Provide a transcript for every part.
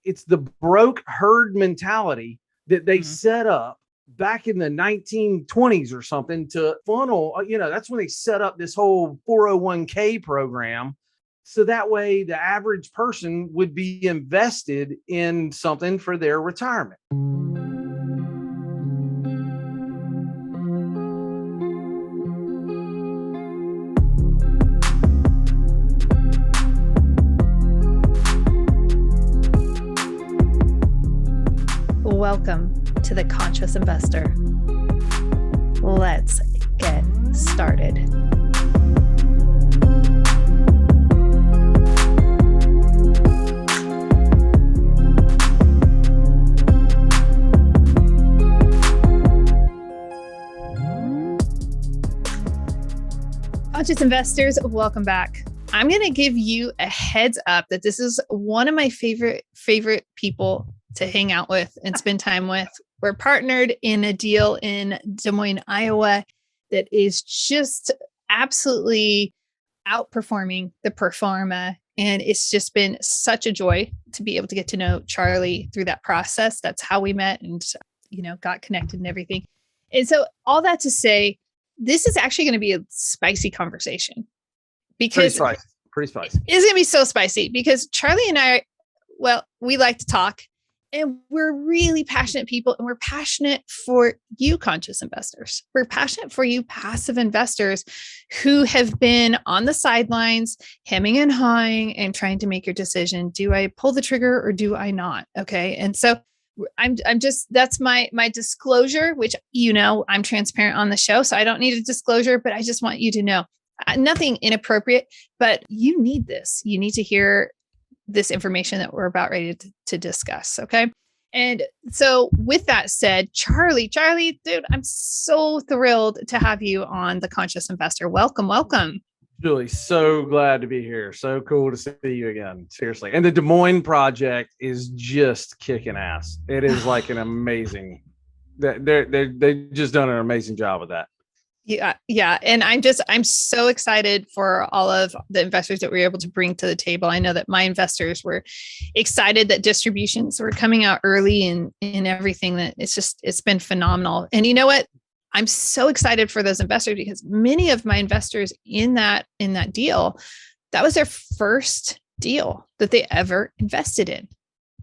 it's the broke herd mentality that they set up back in the 1920s or something to funnel, that's when they set up this whole 401k program. So that way the average person would be invested in something for their retirement. Welcome to The Conscious Investor. Let's get started. Conscious Investors, welcome back. I'm going to give you a heads up that this is one of my favorite people to hang out with and spend time with. We're partnered in a deal in Des Moines, Iowa that is just absolutely outperforming the pro forma. And it's just been such a joy to be able to get to know Charlie through that process. That's how we met and, got connected and everything. And so all that to say, this is actually going to be a spicy conversation because pretty spicy. It's going to be so spicy because Charlie and I, we like to talk. And we're really passionate people, and we're passionate for you, conscious investors. We're passionate for you, passive investors who have been on the sidelines, hemming and hawing and trying to make your decision. Do I pull the trigger or do I not? Okay. And so I'm just, that's my disclosure, which, I'm transparent on the show. So I don't need a disclosure, but I just want you to know nothing inappropriate, but you need this. You need to hear this information that we're about ready to discuss. Okay. And so with that said, Charlie, dude, I'm so thrilled to have you on The Conscious Investor. Welcome. Julie, so glad to be here. So cool to see you again. Seriously. And the Des Moines project is just kicking ass. It is like an amazing, they've just done an amazing job with that. Yeah. And I'm so excited for all of the investors that we were able to bring to the table. I know that my investors were excited that distributions were coming out early and everything. That it's been phenomenal. And you know what? I'm so excited for those investors because many of my investors in that deal, that was their first deal that they ever invested in.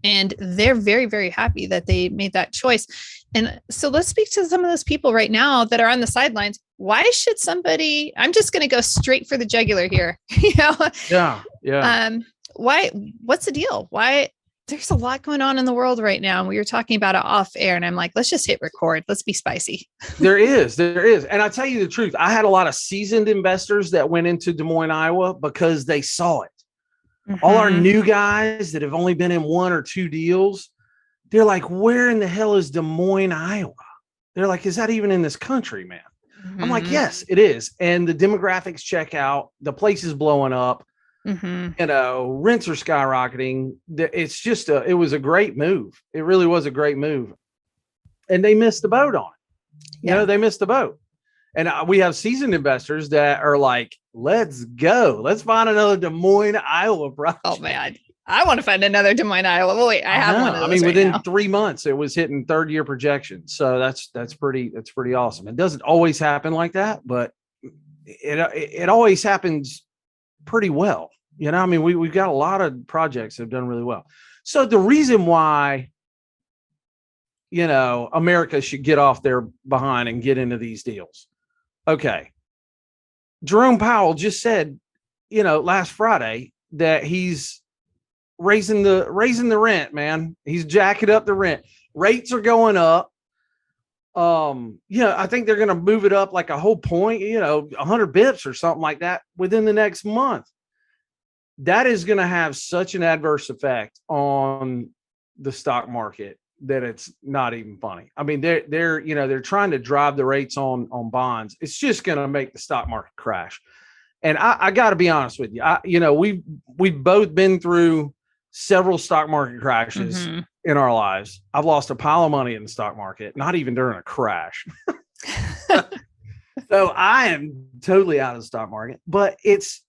And they're very, very happy that they made that choice. And so let's speak to some of those people right now that are on the sidelines. Why should somebody, I'm just going to go straight for the jugular here. Yeah. Why, what's the deal? Why? There's a lot going on in the world right now. And we were talking about it off air and I'm like, let's just hit record. Let's be spicy. There is. And I tell you the truth, I had a lot of seasoned investors that went into Des Moines, Iowa because they saw it. All our new guys that have only been in one or two deals, they're like, where in the hell is Des Moines, Iowa? They're like, is that even in this country, man? I'm like, yes, it is. And the demographics check out. The place is blowing up. Rents are skyrocketing. It's just it was a great move. It really was a great move. And they missed the boat on it. Yeah. They missed the boat. And we have seasoned investors that are like, let's go. Let's find another Des Moines, Iowa project. Oh, man. I want to find another Des Moines, Iowa. Well, wait, I have one of those. I mean, right within now. 3 months, it was hitting third year projections. So that's pretty awesome. It doesn't always happen like that, but it always happens pretty well. I mean, we've got a lot of projects that have done really well. So the reason why, America should get off their behind and get into these deals. Okay. Jerome Powell just said, last Friday that he's raising the rent, man. He's jacking up the rent. Rates are going up. I think they're going to move it up like a whole point, 100 bips or something like that within the next month. That is going to have such an adverse effect on the stock market that it's not even funny. I mean, they're trying to drive the rates on bonds. It's just going to make the stock market crash. And I got to be honest with you. We've both been through several stock market crashes in our lives. I've lost a pile of money in the stock market, not even during a crash. So I am totally out of the stock market, but it's,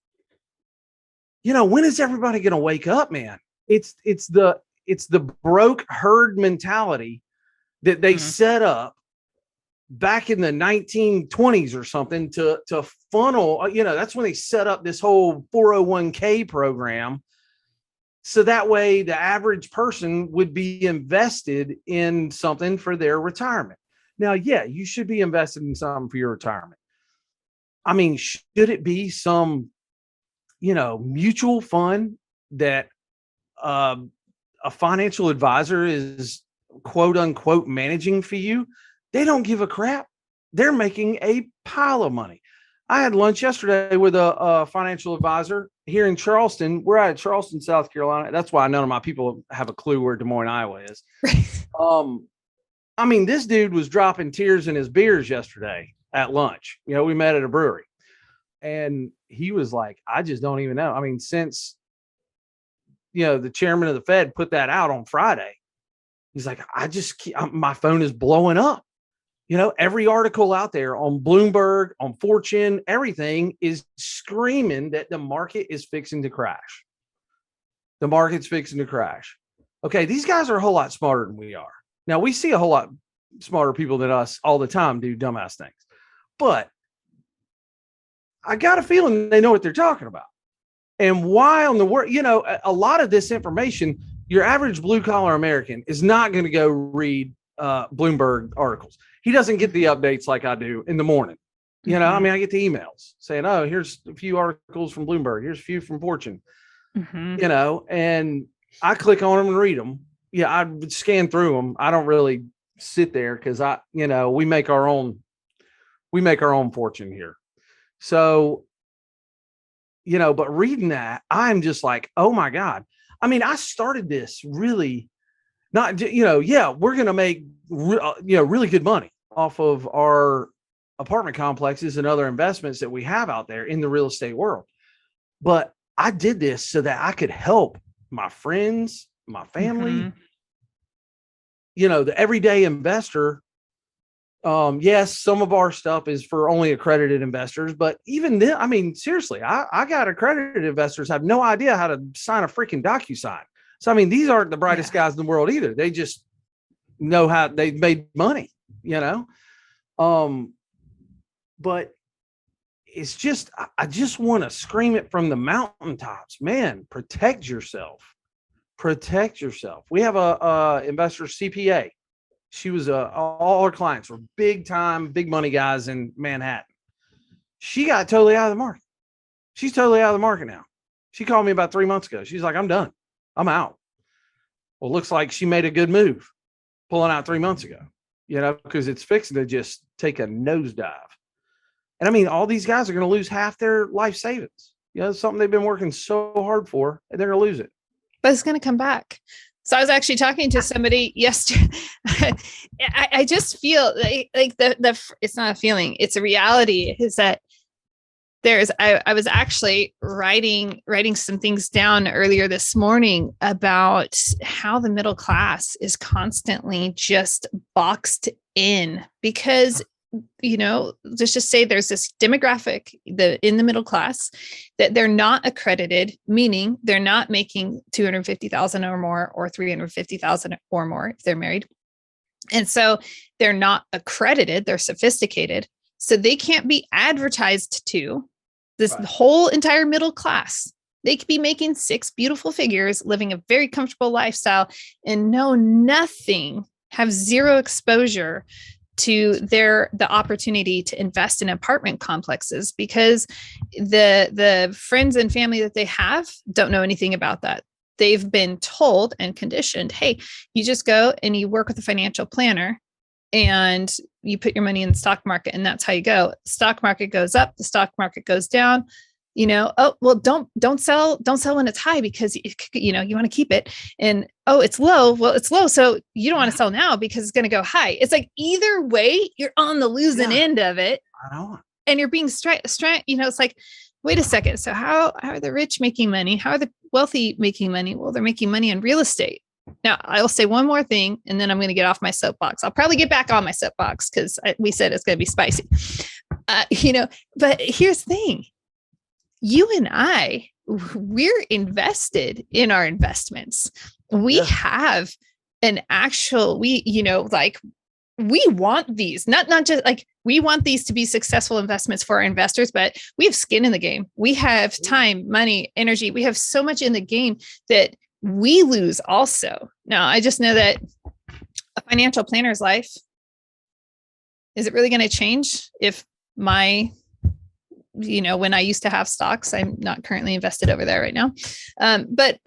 when is everybody going to wake up, man? It's the it's the broke herd mentality that they set up back in the 1920s or something to funnel, that's when they set up this whole 401k program. So that way the average person would be invested in something for their retirement. Now, yeah, you should be invested in something for your retirement. I mean, should it be some, mutual fund that a financial advisor is quote unquote managing for you? They don't give a crap. They're making a pile of money. I had lunch yesterday with a financial advisor here in Charleston. We're out of Charleston, South Carolina. That's why none of my people have a clue where Des Moines, Iowa is. I mean, this dude was dropping tears in his beers yesterday at lunch. We met at a brewery. And he was like, I just don't even know. I mean, since, the chairman of the Fed put that out on Friday, he's like, my phone is blowing up. Every article out there on Bloomberg, on Fortune, everything is screaming that the market is fixing to crash. The market's fixing to crash. Okay, these guys are a whole lot smarter than we are. Now, we see a whole lot smarter people than us all the time do dumbass things. But I got a feeling they know what they're talking about. And why on the world, a lot of this information, your average blue collar American is not going to go read Bloomberg articles. He doesn't get the updates like I do in the morning. I mean, I get the emails saying, oh, here's a few articles from Bloomberg. Here's a few from Fortune, and I click on them and read them. Yeah, I would scan through them. I don't really sit there because we make our own fortune here. So, but reading that, I'm just like, oh my God. I mean, I started this really not, we're going to make, really good money off of our apartment complexes and other investments that we have out there in the real estate world. But I did this so that I could help my friends, my family, the everyday investor. Yes, some of our stuff is for only accredited investors, but even then, I mean, seriously, I got accredited investors have no idea how to sign a freaking DocuSign. So, I mean, these aren't the brightest guys in the world either. They just know how they've made money, but it's just, I just want to scream it from the mountaintops, man, protect yourself. We have a investor CPA. She was all her clients were big money guys in Manhattan. She got totally out of the market. She's totally out of the market now. She called me about 3 months ago. She's like, I'm done. I'm out. Well, looks like she made a good move pulling out 3 months ago, because it's fixing to just take a nosedive. And I mean, all these guys are going to lose half their life savings. Something they've been working so hard for, and they're going to lose it. But it's going to come back. So I was actually talking to somebody yesterday. I just feel like the it's not a feeling, it's a reality, is that I was actually writing some things down earlier this morning about how the middle class is constantly just boxed in because, let's just say there's this demographic in the middle class that they're not accredited, meaning they're not making 250,000 or more or 350,000 or more if they're married. And so they're not accredited, they're sophisticated. So they can't be advertised to this whole entire middle class. They could be making 6 beautiful figures, living a very comfortable lifestyle and know nothing, have zero exposure to the opportunity to invest in apartment complexes because the friends and family that they have don't know anything about that. They've been told and conditioned, hey, you just go and you work with a financial planner and you put your money in the stock market and that's how you go. Stock market goes up, the stock market goes down. Oh, well, don't sell when it's high because you want to keep it. And it's low. Well, it's low. So you don't want to sell now because it's going to go high. It's like either way, you're on the losing end of it. I know. And you're being it's like, wait a second. So how are the rich making money? How are the wealthy making money? Well, they're making money in real estate. Now I'll say one more thing and then I'm going to get off my soapbox. I'll probably get back on my soapbox because we said it's going to be spicy, but here's the thing. You and I, we're invested in our investments. we have an actual, we want these, not just like we want these to be successful investments for our investors, but we have skin in the game. We have time, money, energy. We have so much in the game that we lose also. Now, I just know that a financial planner's life, is it really going to change if when I used to have stocks, I'm not currently invested over there right now. But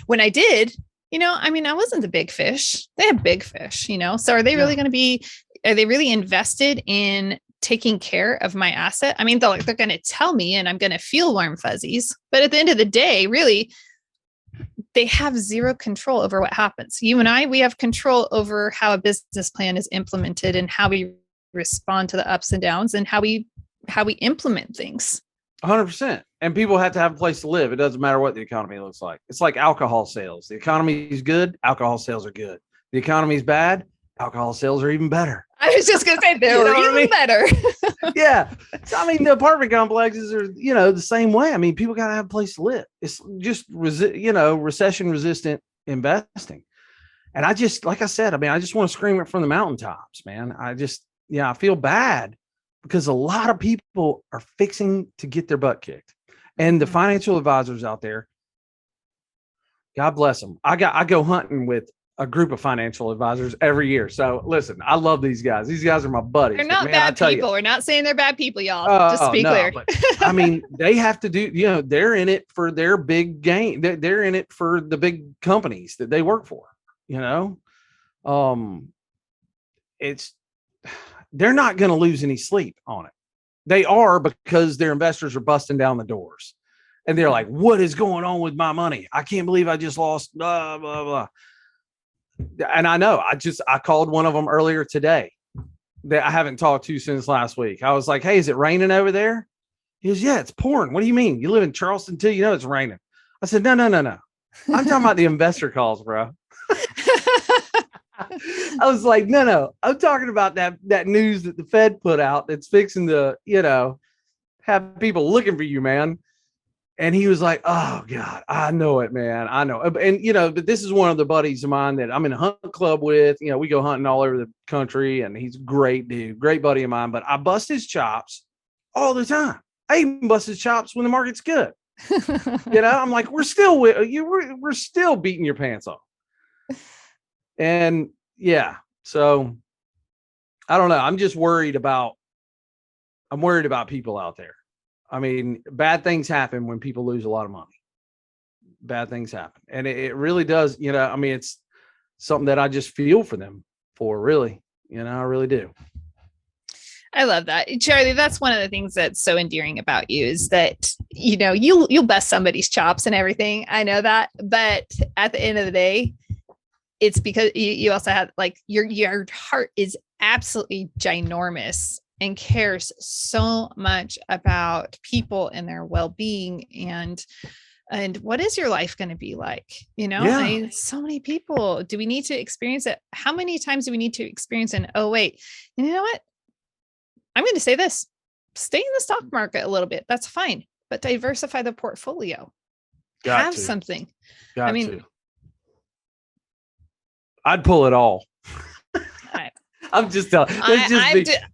when I did, I wasn't the big fish. They have big fish, so are they really going to be, are they really invested in taking care of my asset? I mean, they're going to tell me and I'm going to feel warm fuzzies, but at the end of the day, really, they have zero control over what happens. You and I, we have control over how a business plan is implemented and how we respond to the ups and downs and how we implement things. 100%. And people have to have a place to live. It doesn't matter what the economy looks like. It's like alcohol sales. The economy is good. Alcohol sales are good. The economy is bad. Alcohol sales are even better. I was just going to say they're even better. Yeah. So, the apartment complexes are, the same way. People got to have a place to live. It's just, recession resistant investing. And I just, like I said, I just want to scream it from the mountaintops, man. I feel bad because a lot of people are fixing to get their butt kicked. And the financial advisors out there, God bless them. I go hunting with a group of financial advisors every year. So listen, I love these guys. These guys are my buddies. They're not bad people. We're not saying they're bad people, y'all. Just to be clear. But, they have to do, they're in it for their big gain. They're in it for the big companies that they work for, they're not going to lose any sleep on it. They are, because their investors are busting down the doors and they're like, what is going on with my money? I can't believe I just lost blah, blah, blah. And I know I called one of them earlier today that I haven't talked to since last week. I was like, hey, is it raining over there? He goes, yeah, it's pouring. What do you mean? You live in Charleston too? It's raining. I said, no. I'm talking about the investor calls, bro. I was like, no. I'm talking about that news that the Fed put out that's fixing to, have people looking for you, man. And he was like, oh God, I know it, man. I know. And, but this is one of the buddies of mine that I'm in a hunt club with. We go hunting all over the country and he's a great dude, great buddy of mine, but I bust his chops all the time. I even bust his chops when the market's good. I'm like, we're still with you. We're still beating your pants off. And so I don't know. I'm worried about people out there. Bad things happen when people lose a lot of money. Bad things happen. And it really does, it's something that I just feel for them for, really. I really do. I love that. Charlie, that's one of the things that's so endearing about you is that, you'll bust somebody's chops and everything. I know that. But at the end of the day, it's because you also have your heart is absolutely ginormous and cares so much about people and their well-being and what is your life going to be like? So many people, do we need to experience it? How many times do we need to experience an, oh, wait, and you know what? I'm going to say this, stay in the stock market a little bit. That's fine, but diversify the portfolio. Have something. I'd pull it all. I'm just telling.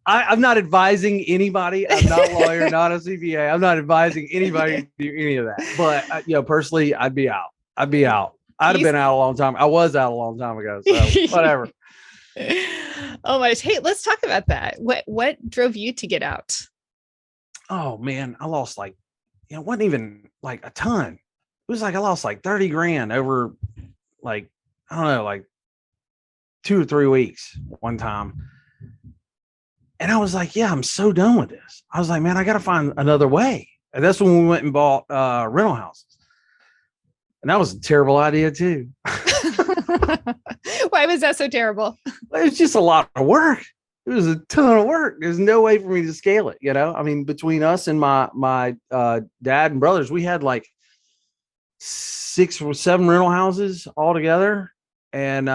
I'm not advising anybody. I'm not a lawyer, not a CPA. I'm not advising anybody to do any of that. But personally, I'd be out. I'd have been out a long time. I was out a long time ago. So whatever. Oh my! Hey, let's talk about that. What drove you to get out? Oh man, I lost it wasn't even a ton. It was I lost 30 grand over I don't know 2 or 3 weeks one time. And I was like, yeah, I'm so done with this. I was like, man, I got to find another way. And that's when we went and bought rental houses. And that was a terrible idea too. Why was that so terrible? It was just a lot of work. It was a ton of work. There's no way for me to scale it. Between us and my dad and brothers, we had 6 or 7 rental houses all together. And,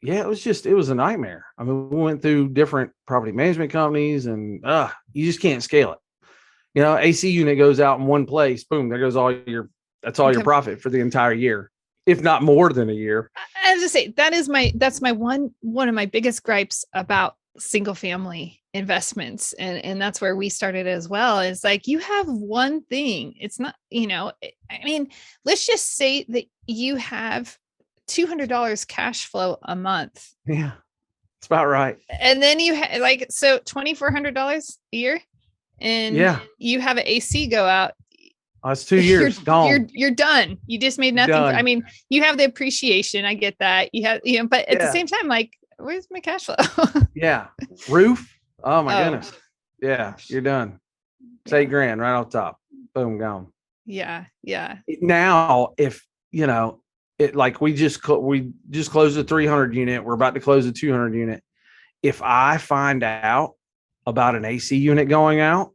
it was a nightmare. We went through different property management companies and you just can't scale it. AC unit goes out in one place, boom, there goes all your profit for the entire year. if not more than a year. I have to say that's one of my biggest gripes about single family investments. And that's where we started as well. Is like, you have one thing. It's not, I mean, let's just say that you have $200 cash flow a month. Yeah, it's about right. And then you have so $2,400 a year, and you have an AC go out. That's 2 years gone. You're done. You just made nothing. I mean, you have the appreciation. I get that. You have, but at the same time, like, where's my cash flow? Yeah. Roof. Oh my goodness. Yeah. You're done. It's $8,000 right off top. Boom, gone. Yeah. Yeah. Now, if it, like, we just closed a 300 unit. We're about to close a 200 unit. If I find out about an AC unit going out,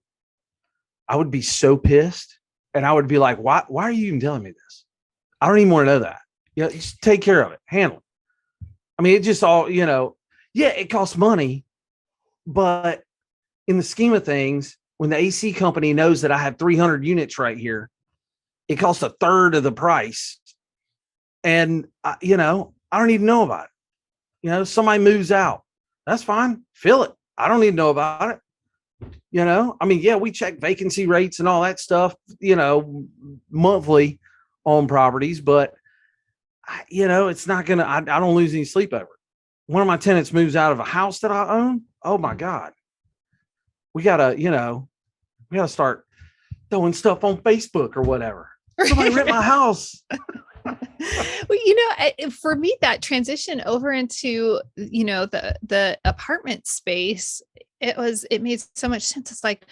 I would be so pissed. And I would be like, why are you even telling me this? I don't even want to know that. Just take care of it. Handle it. I mean, it just all, it costs money. But in the scheme of things, when the AC company knows that I have 300 units right here, it costs a third of the price. And, I don't even know about it. Somebody moves out. That's fine. Fill it. I don't need to know about it. I mean, we check vacancy rates and all that stuff, monthly on properties, but it's not going to, I don't lose any sleep over it. One of my tenants moves out of a house that I own. Oh my God. We gotta start throwing stuff on Facebook or whatever. Somebody rent my house. Well, for me, that transition over into, the apartment space, it made so much sense. It's like,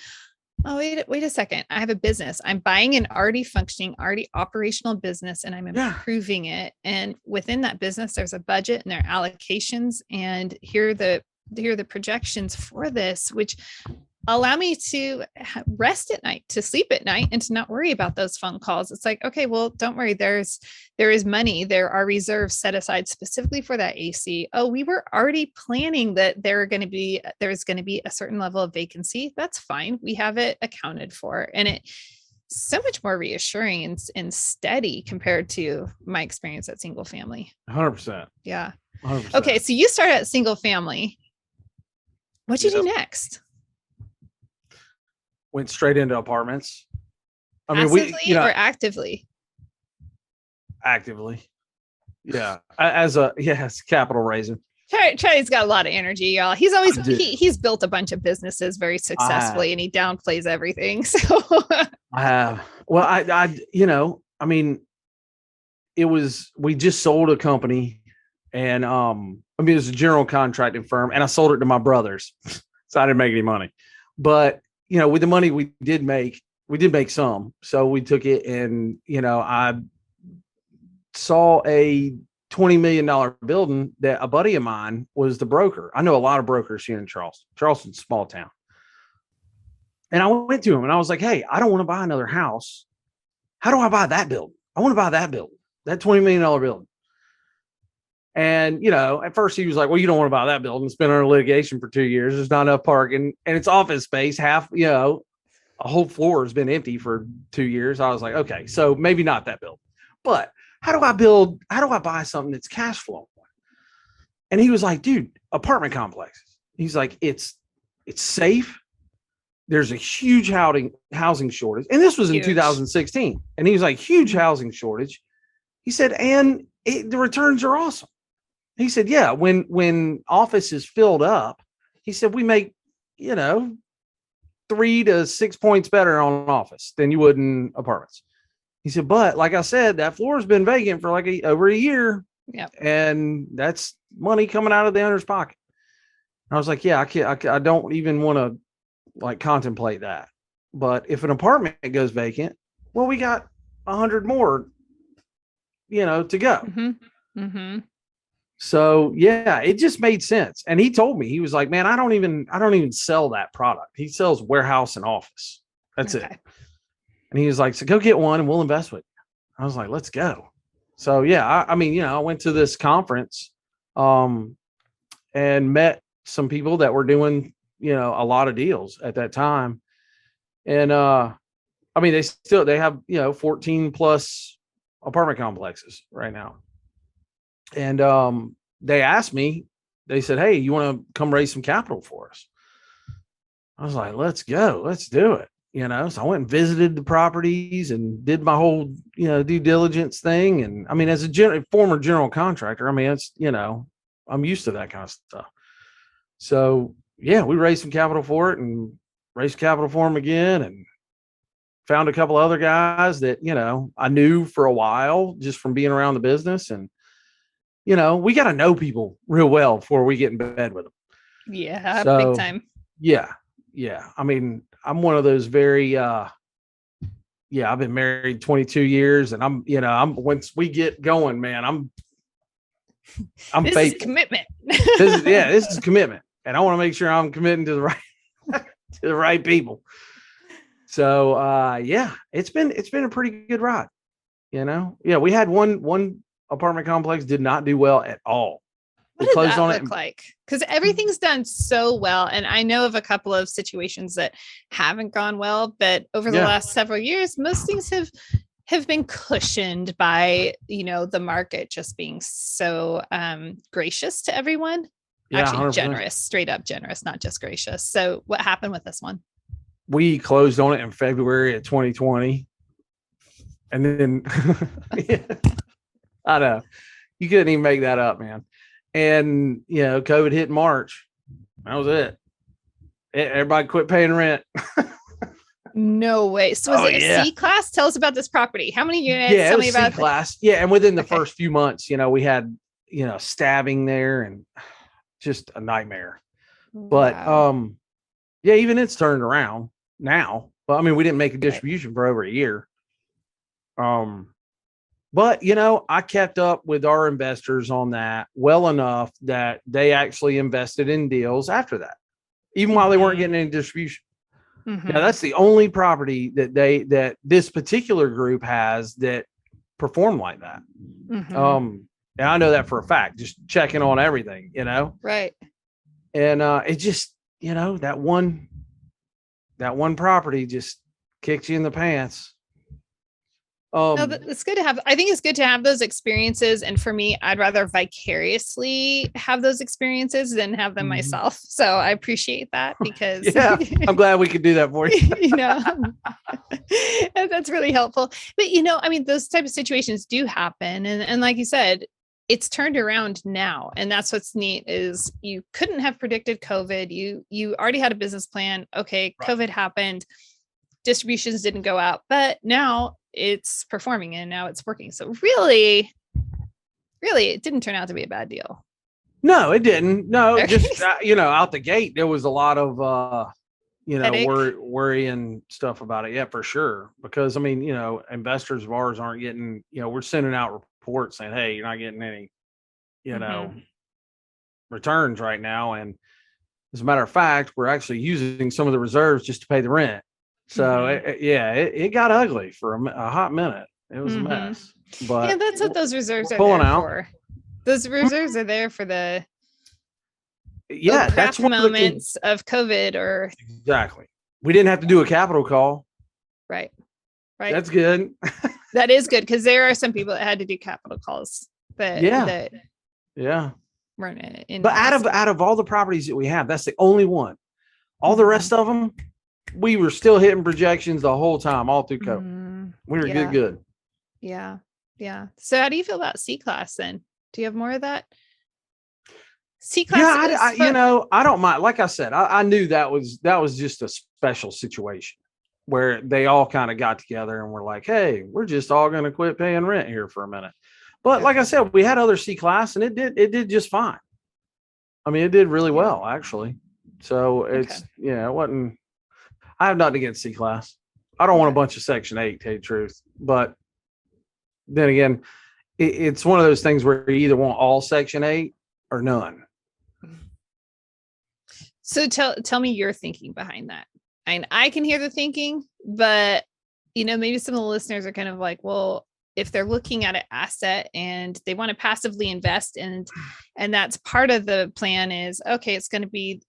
oh, wait a second. I have a business. I'm buying an already functioning, already operational business, and I'm improving it. And within that business, there's a budget and there are allocations, and here are the projections for this, which allow me to rest at night, to sleep at night, and to not worry about those phone calls. It's like, okay, well, don't worry. There is money. There are reserves set aside specifically for that AC. Oh, we were already planning that there's going to be a certain level of vacancy. That's fine. We have it accounted for. And it's so much more reassuring and steady compared to my experience at single family. 100%. Yeah. 100%. Okay. So you started at single family. What'd you do next? Went straight into apartments. I mean, or actively? Actively. Yeah. It's capital raising. Charlie's got a lot of energy, y'all. He's always, he's built a bunch of businesses very successfully, and he downplays everything. So I have. Well, I mean, we just sold a company, and it was a general contracting firm, and I sold it to my brothers. So I didn't make any money, but with the money we did make some. So we took it, and, I saw a $20 million building that a buddy of mine was the broker. I know a lot of brokers here in Charleston. Charleston's a small town. And I went to him and I was like, hey, I don't want to buy another house. How do I buy that building? I want to buy that building, that $20 million building. And, at first he was like, well, you don't want to buy that building. It's been under litigation for 2 years. There's not enough parking, and it's office space. Half, a whole floor has been empty for 2 years. I was like, okay, so maybe not that building, but how do I buy something that's cash flow? And he was like, dude, apartment complexes. He's like, it's safe. There's a huge housing shortage. And this was in 2016. And he was like, huge housing shortage. He said, and the returns are awesome. He said, yeah, when office is filled up, he said, we make, 3 to 6 points better on office than you would in apartments. He said, but like I said, that floor has been vacant for over a year. Yeah. And that's money coming out of the owner's pocket. And I was like, yeah, I don't even want to contemplate that. But if an apartment goes vacant, well, we got 100 more, to go. Mm-hmm. Mm-hmm. So yeah, it just made sense. And he told me, he was like, man, I don't even sell that product. He sells warehouse and office. That's it. And he was like, so go get one and we'll invest with you. I was like, let's go. So yeah, I went to this conference, and met some people that were doing, a lot of deals at that time. And, they have, 14 plus apartment complexes right now. And they asked me, they said, hey, you want to come raise some capital for us? I was like, let's go, let's do it. So I went and visited the properties and did my whole, due diligence thing. And I mean, as a former general contractor, I mean, it's, I'm used to that kind of stuff. So yeah, we raised some capital for it and raised capital for them again, and found a couple other guys that, I knew for a while just from being around the business. And, we got to know people real well before we get in bed with them. Yeah. So, big time. Yeah. Yeah. I mean, I'm one of those very, I've been married 22 years, and I'm once we get going, man, I'm this faithful. Is commitment. This is commitment. And I want to make sure I'm committing to the right, to the right people. So, it's been a pretty good ride, we had one apartment complex did not do well at all. What did that look like? Because everything's done so well. And I know of a couple of situations that haven't gone well, but over the last several years, most things have been cushioned by, the market just being so gracious to everyone. Yeah, actually 100%. Generous, straight up generous, not just gracious. So what happened with this one? We closed on it in February of 2020. And then I know you couldn't even make that up, man. And, COVID hit in March. That was it. Everybody quit paying rent. No way. So was it a C class? Tell us about this property. How many units? Yeah, Tell it was me about C class. Yeah. And within the first few months, we had, stabbing there and just a nightmare. But, even it's turned around now. But I mean, we didn't make a distribution for over a year. But, I kept up with our investors on that well enough that they actually invested in deals after that, even while they weren't getting any distribution. Mm-hmm. Now, that's the only property that this particular group has that performed like that. Mm-hmm. And I know that for a fact, just checking on everything, Right. And it just, that one property just kicked you in the pants. No, it's good to have. I think it's good to have those experiences. And for me, I'd rather vicariously have those experiences than have them myself. So I appreciate that because I'm glad we could do that for you. That's really helpful. But, I mean, those type of situations do happen. And like you said, it's turned around now. And that's what's neat is you couldn't have predicted COVID. You already had a business plan. Okay. Right. COVID happened. Distributions didn't go out, but now it's performing and now it's working. So really, it didn't turn out to be a bad deal. No, it didn't. No, just, out the gate, there was a lot of, worry and stuff about it. Yeah, for sure. Because I mean, investors of ours aren't getting, we're sending out reports saying, hey, you're not getting any, returns right now. And as a matter of fact, we're actually using some of the reserves just to pay the rent. So it got ugly for a hot minute. It was a mess. But that's what those reserves are there for. Those reserves are there for the that's moments of COVID or exactly. We didn't have to do a capital call. Right. That's good. That is good because there are some people that had to do capital calls. But weren't in. But out of all the properties that we have, that's the only one. All the rest of them, we were still hitting projections the whole time, all through COVID. We were good. Yeah. Yeah. So how do you feel about C class then? Do you have more of that? C class. Yeah, I don't mind. Like I said, I knew that was just a special situation where they all kind of got together and were like, hey, we're just all going to quit paying rent here for a minute. But like I said, we had other C class and it did just fine. I mean, it did really well, actually. So it's, it wasn't. I have nothing against C class. I don't want a bunch of Section 8, to tell you the truth. But then again, it's one of those things where you either want all Section 8 or none. So tell me your thinking behind that. And I can hear the thinking, but maybe some of the listeners are kind of like, well, if they're looking at an asset and they want to passively invest and that's part of the plan is, okay, it's going to be,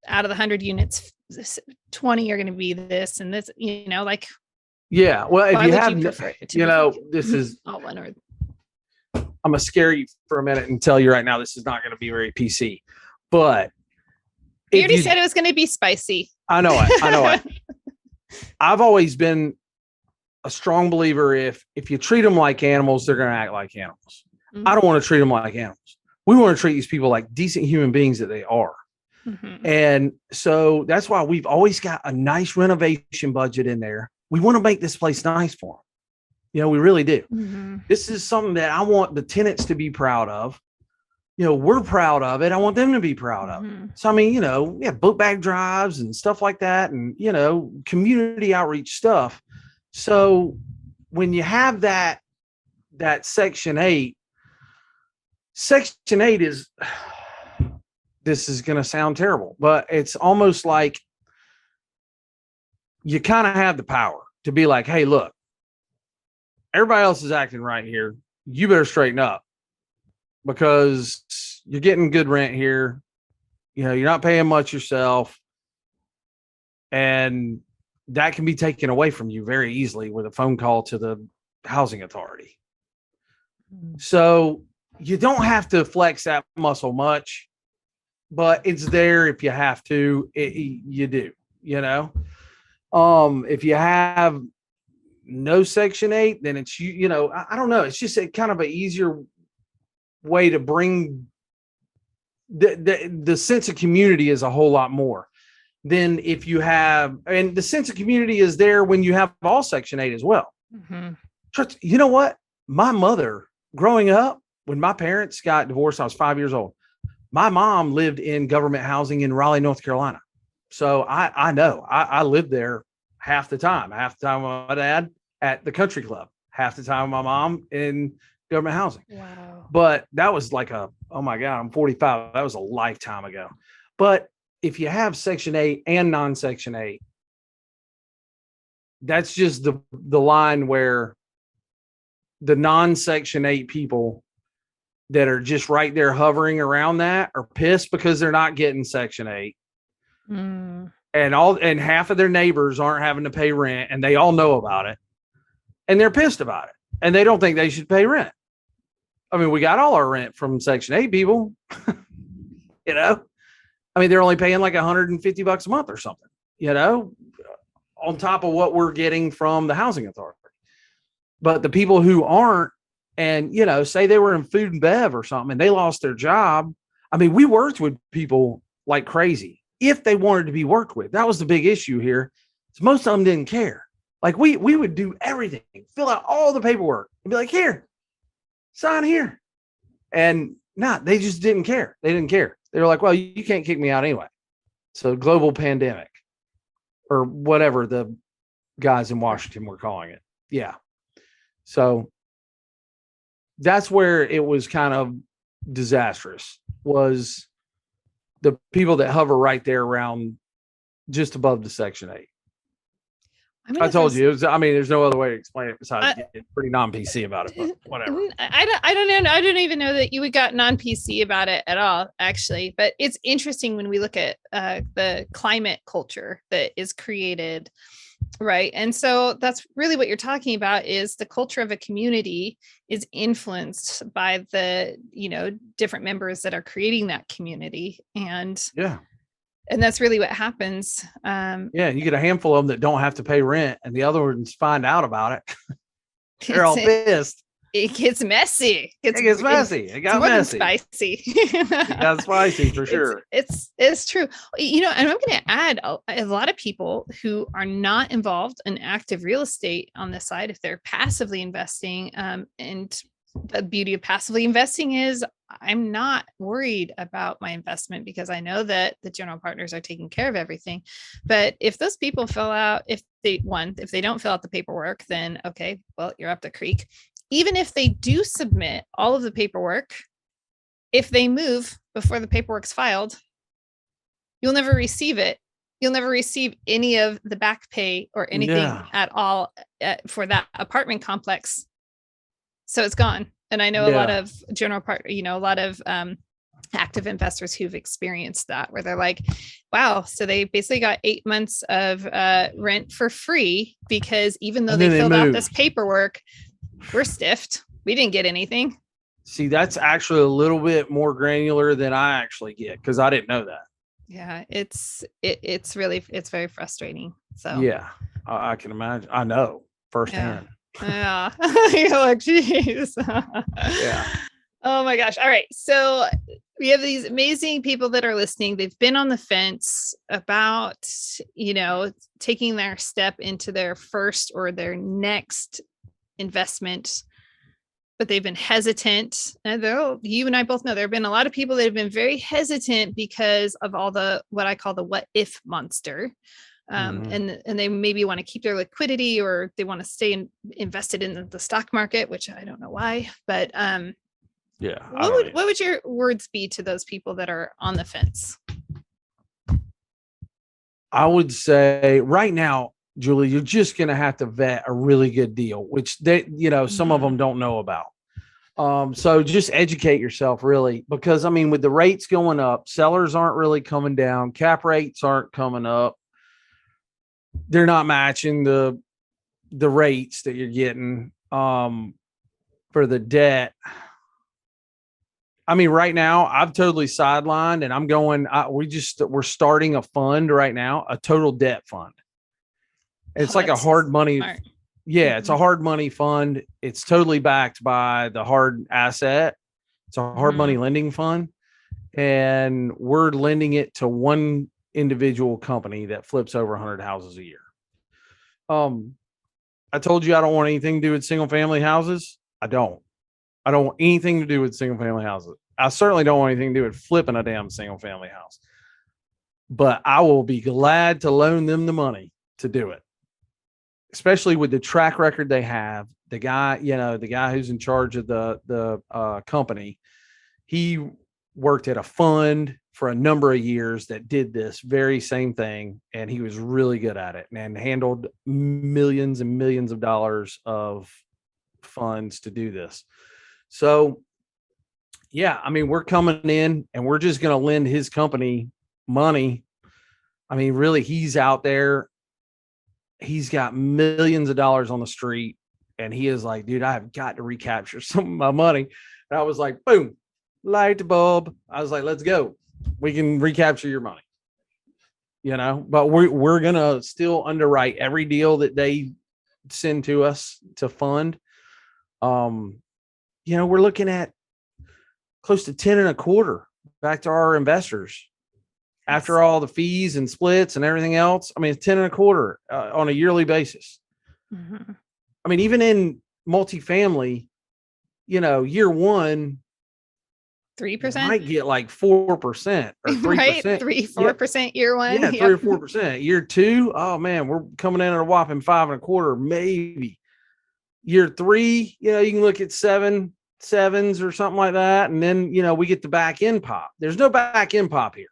out of the 100 units, 20 are going to be this and this, like Yeah. Well, if Why you would have, you prefer it to you be know, this is, all one or I'm going to scare you for a minute and tell you right now, this is not going to be very PC, but you already said it was going to be spicy. I know it. I know it. I've always been a strong believer. If you treat them like animals, they're going to act like animals. Mm-hmm. I don't want to treat them like animals. We want to treat these people like decent human beings that they are. Mm-hmm. And so that's why we've always got a nice renovation budget in there. We want to make this place nice for them. You know, we really do. Mm-hmm. This is something that I want the tenants to be proud of. You know, we're proud of it. I want them to be proud of it. So, I mean, you know, we have book bag drives and stuff like that, and, you know, community outreach stuff. So when you have that Section 8 is, this is going to sound terrible, but it's almost like you kind of have the power to be like, hey, look, everybody else is acting right here. You better straighten up because you're getting good rent here. You know, you're not paying much yourself. And that can be taken away from you very easily with a phone call to the housing authority. So you don't have to flex that muscle much, but it's there if you have to. You do, you know. If you have no Section 8, then it's, you know, I don't know. It's just a kind of an easier way to bring the sense of community is a whole lot more than if you have, and the sense of community is there when you have all Section 8 as well. Mm-hmm. You know what? My mother, growing up, when my parents got divorced, I was 5 years old. My mom lived in government housing in Raleigh, North Carolina. So I know I lived there half the time with my dad at the country club, half the time with my mom in government housing. Wow. But that was like oh my God, I'm 45. That was a lifetime ago. But if you have Section 8 and non-Section 8, that's just the line where the non-Section 8 people that are just right there hovering around that are pissed because they're not getting Section 8. Mm. And half of their neighbors aren't having to pay rent, and they all know about it, and they're pissed about it, and they don't think they should pay rent. I mean, we got all our rent from Section 8 people, you know. I mean, they're only paying like $150 a month or something, you know, on top of what we're getting from the housing authority. But the people who aren't, and, you know, say they were in food and bev or something and they lost their job. I mean, we worked with people like crazy if they wanted to be worked with. That was the big issue here. So most of them didn't care. Like we would do everything, fill out all the paperwork and be like, here, sign here. And they just didn't care. They didn't care. They were like, well, you can't kick me out anyway. So global pandemic or whatever the guys in Washington were calling it. Yeah. So that's where it was kind of disastrous, was the people that hover right there around just above the Section 8. I told you, there's no other way to explain it besides getting pretty non-PC about it, but whatever. I don't know. I don't even know that you would got non-PC about it at all, actually. But it's interesting when we look at the climate culture that is created, right? And so that's really what you're talking about, is the culture of a community is influenced by the, you know, different members that are creating that community. And yeah. And that's really what happens. You get a handful of them that don't have to pay rent, and the other ones find out about it. They're all pissed. It gets messy. It gets messy. It got messy. Spicy. It got spicy for sure. It's true. You know, and I'm going to add a lot of people who are not involved in active real estate on this side, if they're passively investing, and the beauty of passively investing is I'm not worried about my investment because I know that the general partners are taking care of everything. But if those people if they don't fill out the paperwork, then okay, well, you're up the creek. Even if they do submit all of the paperwork, if they move before the paperwork's filed, you'll never receive it. You'll never receive any of the back pay or anything at all for that apartment complex. So it's gone. And I know a lot of active investors who've experienced that, where they're like, wow, so they basically got 8 months of rent for free because even though they filled out this paperwork, we're stiffed. We didn't get anything. See, that's actually a little bit more granular than I actually get because I didn't know that. Yeah, it's very frustrating. So yeah, I can imagine. I know firsthand. Yeah. You're like, geez. Yeah. Oh my gosh. All right. So we have these amazing people that are listening. They've been on the fence about, taking their step into their first or their next investment, but they've been hesitant. And you and I both know there have been a lot of people that have been very hesitant because of all what I call the what if monster. And they maybe want to keep their liquidity, or they want to stay invested in the stock market, which I don't know why, but what would your words be to those people that are on the fence? I would say right now, Julie, you're just going to have to vet a really good deal, which some of them don't know about. So just educate yourself really, because with the rates going up, sellers aren't really coming down. Cap rates aren't coming up. They're not matching the rates that you're getting for the debt. Right now I've totally sidelined and I'm going, we're starting a fund right now, a total debt fund. It's like a hard money. Smart. Yeah. It's a hard money fund. It's totally backed by the hard asset. It's a hard money lending fund. And we're lending it to one individual company that flips over 100 houses a year. I told you I don't want anything to do with single family houses. I don't want anything to do with single family houses. I certainly don't want anything to do with flipping a damn single family house, but I will be glad to loan them the money to do it, especially with the track record they have. The guy who's in charge of the company, he worked at a fund for a number of years that did this very same thing. And he was really good at it and handled millions and millions of dollars of funds to do this. So, we're coming in and we're just going to lend his company money. Really, he's out there. He's got millions of dollars on the street and he is like, dude, I have got to recapture some of my money. And I was like, boom, light bulb. I was like, let's go. We can recapture your money, but we're going to still underwrite every deal that they send to us to fund. We're looking at close to 10 and a quarter back to our investors after all the fees and splits and everything else. It's 10 and a quarter on a yearly basis. Even in multifamily, year one, 3% might get like 4% or 3%, right? 4% year one. Yeah, 3 or 4%. Year two, oh man, we're coming in at a whopping 5 and a quarter, maybe. Year three, you can look at 7s or something like that. And then, we get the back end pop. There's no back end pop here,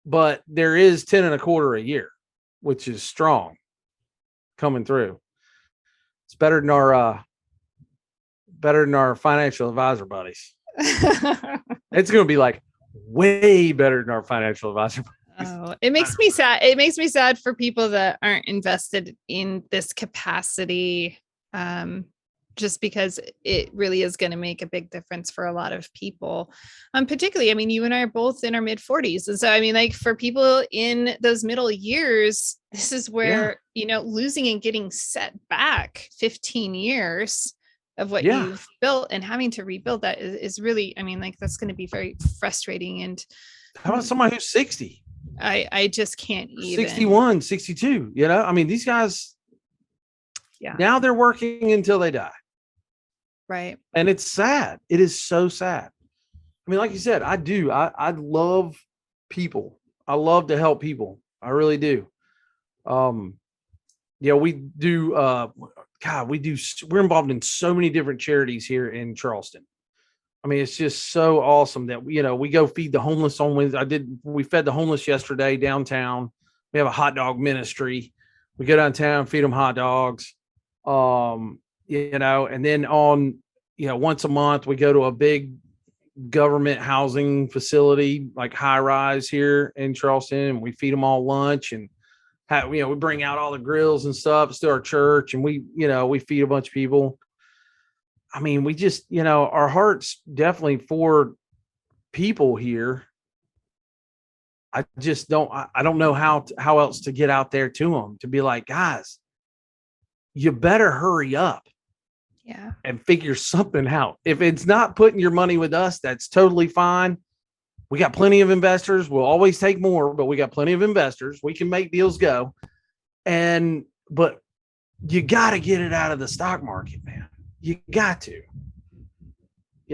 but there is 10 and a quarter a year, which is strong coming through. It's better than our financial advisor buddies. It's going to be like way better than our financial advisor buddies. Oh, it makes me sad. It makes me sad for people that aren't invested in this capacity. Just because it really is going to make a big difference for a lot of people. Particularly, you and I are both in our mid 40s. And so, for people in those middle years, this is where, losing and getting set back 15 years of what you've built and having to rebuild that is really, that's going to be very frustrating. And how about somebody who's 60? I just can't even. 61, 62, these guys, now they're working until they die. Right. And it's sad. It is so sad. Like you said, I love people. I love to help people. I really do. We do, we're involved in so many different charities here in Charleston. It's just so awesome that, we go feed the homeless on Wednesday. We fed the homeless yesterday downtown. We have a hot dog ministry. We go downtown, feed them hot dogs. And then on, once a month we go to a big government housing facility, like high rise here in Charleston, and we feed them all lunch and we bring out all the grills and stuff. It's to our church, and we feed a bunch of people. I mean, we just, our heart's definitely for people here. I just I don't know how else to get out there to them, to be like, guys, you better hurry up. Yeah. And figure something out. If it's not putting your money with us, that's totally fine. We got plenty of investors. We'll always take more, but we got plenty of investors. We can make deals go. But you got to get it out of the stock market, man. You got to.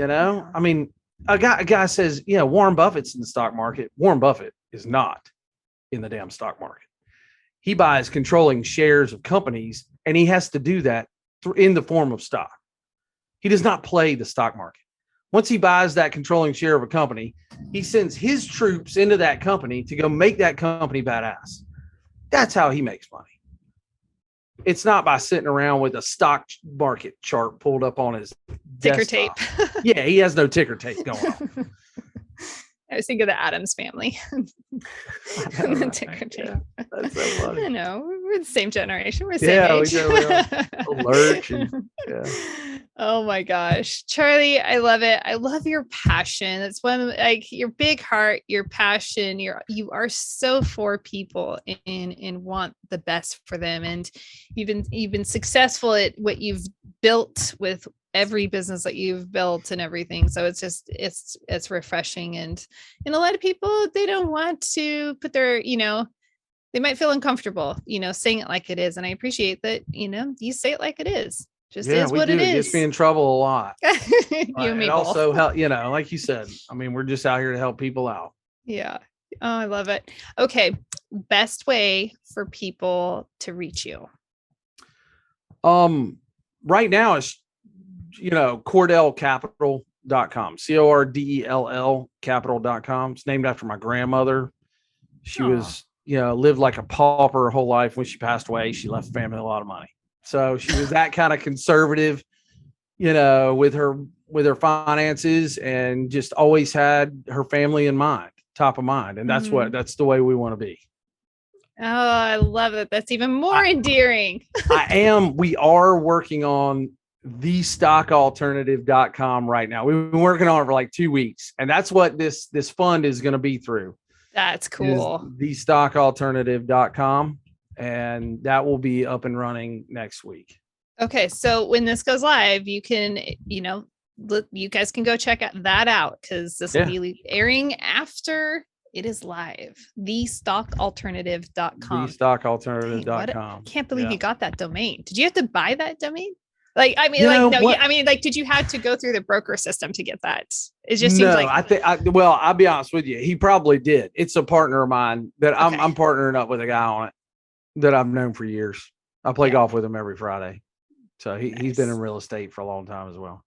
I mean, a guy says, Warren Buffett's in the stock market. Warren Buffett is not in the damn stock market. He buys controlling shares of companies, and he has to do that in the form of stock. He does not play the stock market. Once he buys that controlling share of a company, he sends his troops into that company to go make that company badass. That's how he makes money. It's not by sitting around with a stock market chart pulled up on his ticker desktop. tape. Yeah, he has no ticker tape going on. I was thinking of the Addams Family. The ticker tape. Yeah, that's so funny. I know. We're the same generation. We're the Yeah, same we age. are. Lurch and, yeah. Oh my gosh. Charlie, I love it. I love your passion. It's your big heart, your passion. You are so for people and want the best for them. And you've been successful at what you've built with every business that you've built and everything. So it's just, it's refreshing. And a lot of people, they don't want to put their, they might feel uncomfortable, saying it like it is. And I appreciate that, you say it like it is. Just is what it is. It gets me in trouble a lot. You and me it both. Also help, like you said, I mean, we're just out here to help people out. Yeah. Oh, I love it. Okay. Best way for people to reach you. Right now it's, CordellCapital.com, CORDELL capital.com. It's named after my grandmother. She was, lived like a pauper her whole life. When she passed away, she left the family a lot of money. So she was that kind of conservative, with her finances, and just always had her family in mind, top of mind. And that's the way we want to be. Oh, I love it. That's even more endearing. We are working on thestockalternative.com right now. We've been working on it for like 2 weeks, and that's what this fund is going to be through. That's cool. Thestockalternative.com, and that will be up and running next week. Okay. So when this goes live, you can, you guys can go check that out, because this will be airing after it is live. Thestockalternative.com. Thestockalternative.com. Can't believe you got that domain. Did you have to buy that domain? Did you have to go through the broker system to get that? It just seems like I'll be honest with you. He probably did. It's a partner of mine that I'm partnering up with a guy on it that I've known for years. I play golf with him every Friday. So he's been in real estate for a long time as well.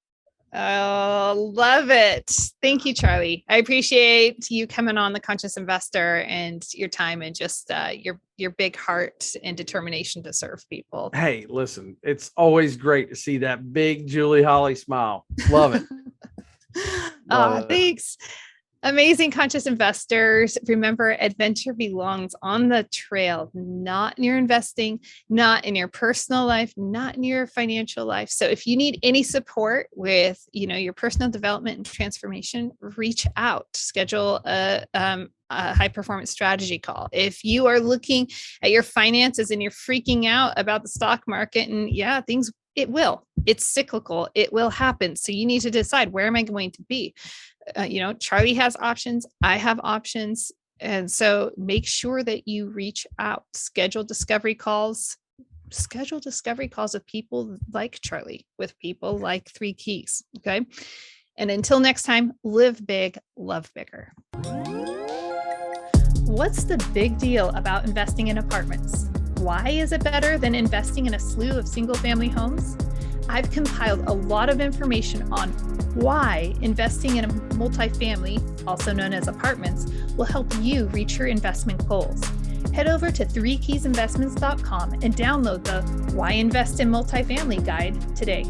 Oh, love it. Thank you, Charlie. I appreciate you coming on The Conscious Investor and your time and just your big heart and determination to serve people. Hey, listen, it's always great to see that big Julie Holly smile. Love it. Thanks. Amazing conscious investors. Remember, adventure belongs on the trail, not in your investing, not in your personal life, not in your financial life. So if you need any support with, your personal development and transformation, reach out, schedule a high performance strategy call. If you are looking at your finances and you're freaking out about the stock market and it's cyclical, it will happen. So you need to decide, where am I going to be? Charlie has options. I have options. And so make sure that you reach out, schedule discovery calls with people like Charlie, with people like 3 Keys. Okay. And until next time, live big, love bigger. What's the big deal about investing in apartments? Why is it better than investing in a slew of single family homes? I've compiled a lot of information on why investing in a multifamily, also known as apartments, will help you reach your investment goals. Head over to 3keysinvestments.com and download the Why Invest in Multifamily guide today.